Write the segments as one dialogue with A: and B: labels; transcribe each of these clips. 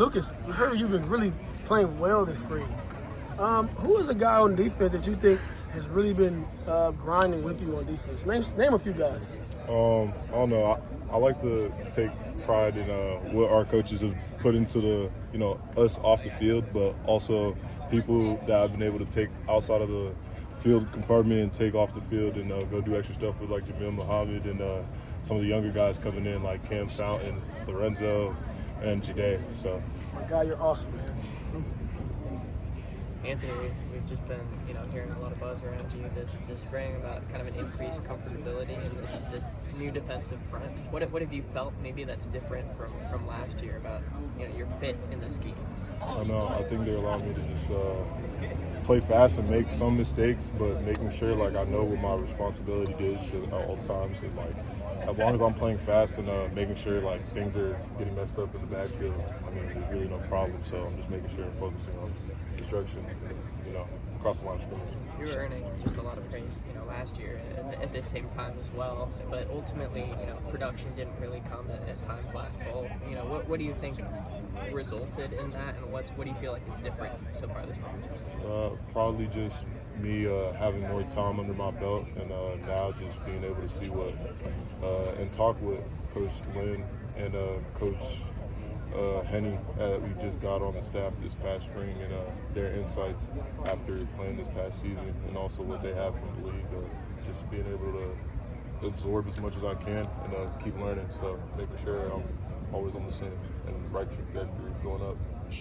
A: Lucas, we heard you've been really playing well this spring. Who is a guy on defense that you think has really been grinding with you on defense? Name a few guys.
B: I don't know. I like to take pride in what our coaches have put into us off the field, but also people that I've been able to take outside of the field compartment and take off the field and go do extra stuff with, like Jamil Muhammad and some of the younger guys coming in like Cam Fountain, Lorenzo, and Jade. So,
A: my God, you're awesome, man.
C: Anthony, we've just been, hearing a lot of buzz around you this spring about kind of an increased comfortability and this new defensive front. What have you felt maybe that's different from last year about your fit in the scheme?
B: I don't know. I think they allowed me to just play fast and make some mistakes, but making sure like I know what my responsibility is at all times, and like as long as I'm playing fast and making sure like things are getting messed up in the backfield, I mean there's really no problem. So I'm just making sure I'm focusing on destruction, across the line of scrimmage.
C: You were earning just a lot of praise, last year at this same time as well. But ultimately, production didn't really come at times last fall. What do you think resulted in that, and what do you feel like is different so far this month?
B: Probably just me having more time under my belt, and now just being able to see what and talk with Coach Lynn and Coach Henny we just got on the staff this past spring, and their insights after playing this past season, and also what they have from the league, just being able to absorb as much as I can and keep learning, so making sure I'm always on the same and right trajectory going up.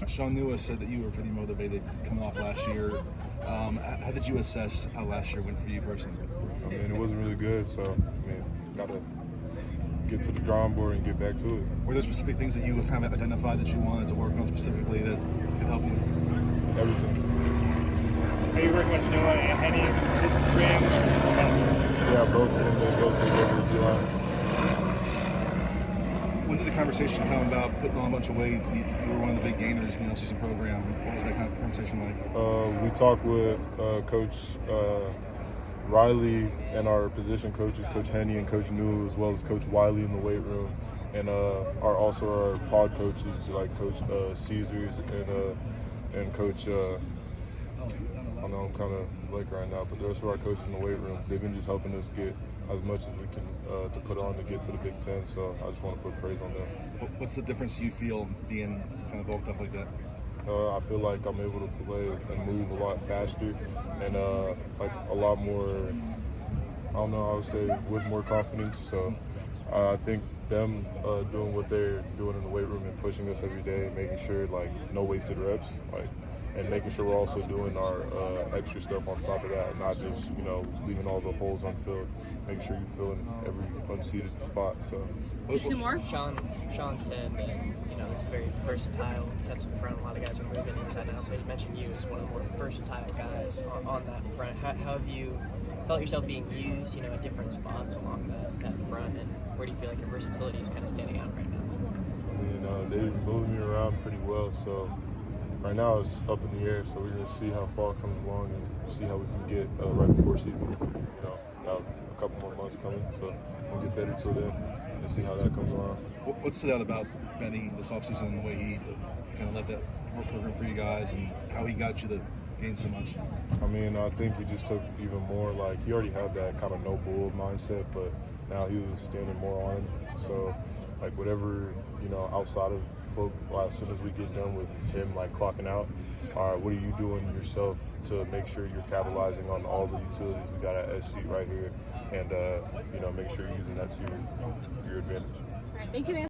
D: Sean Lewis said that you were pretty motivated coming off last year. How did you assess how last year went for you personally?
B: I mean, it wasn't really good, so gotta get to the drawing board and get back to it.
D: Were there specific things that you kind of identified that you wanted to work on specifically that could help you?
B: Everything.
E: Are you working with Noah and Henny this spring?
B: Yeah, both of them. They both take over the line.
D: When did the conversation come about putting on a bunch of weight? You were one of the big gainers in the offseason program. What was that kind of conversation like?
B: We talked with Coach Riley and our position coaches, Coach Henny and Coach New, as well as Coach Wiley in the weight room, and our pod coaches like Coach Caesars and Coach. I know I'm kind of late right now, but the rest of our coaches in the weight room, they've been just helping us get as much as we can to put on to get to the Big Ten. So I just want to put praise on them.
D: What's the difference you feel being kind of bulked up like that?
B: I feel like I'm able to play and move a lot faster and like a lot more, I would say with more confidence. So I think them doing what they're doing in the weight room and pushing us every day, making sure like no wasted reps, and making sure we're also doing our extra stuff on top of that, and not just leaving all the holes unfilled. Making sure you fill in every unseated spot. So.
F: Two more.
C: Sean said that this is very versatile defensive front. A lot of guys are moving inside and outside. He mentioned you as one of the more versatile guys on that front. How have you felt yourself being used, at different spots along that front, and where do you feel like your versatility is kind of standing out right now?
B: I mean, they've moved me around pretty well, so right now it's up in the air. So we're gonna see how fall comes along and see how we can get right before season. About a couple more months coming, so we'll get better till then and see how that comes along.
D: What stood out about Benny this offseason and the way he kind of led that work program for you guys, and how he got you to gain so much?
B: I mean, I think he just took even more, like he already had that kind of no bull mindset, but now he was standing more on him. So like whatever, outside of folk, as soon as we get done with him like clocking out, all right, what are you doing yourself to make sure you're capitalizing on all the utilities we got at SC right here, and make sure you're using that to your advantage.
F: All right, thank you,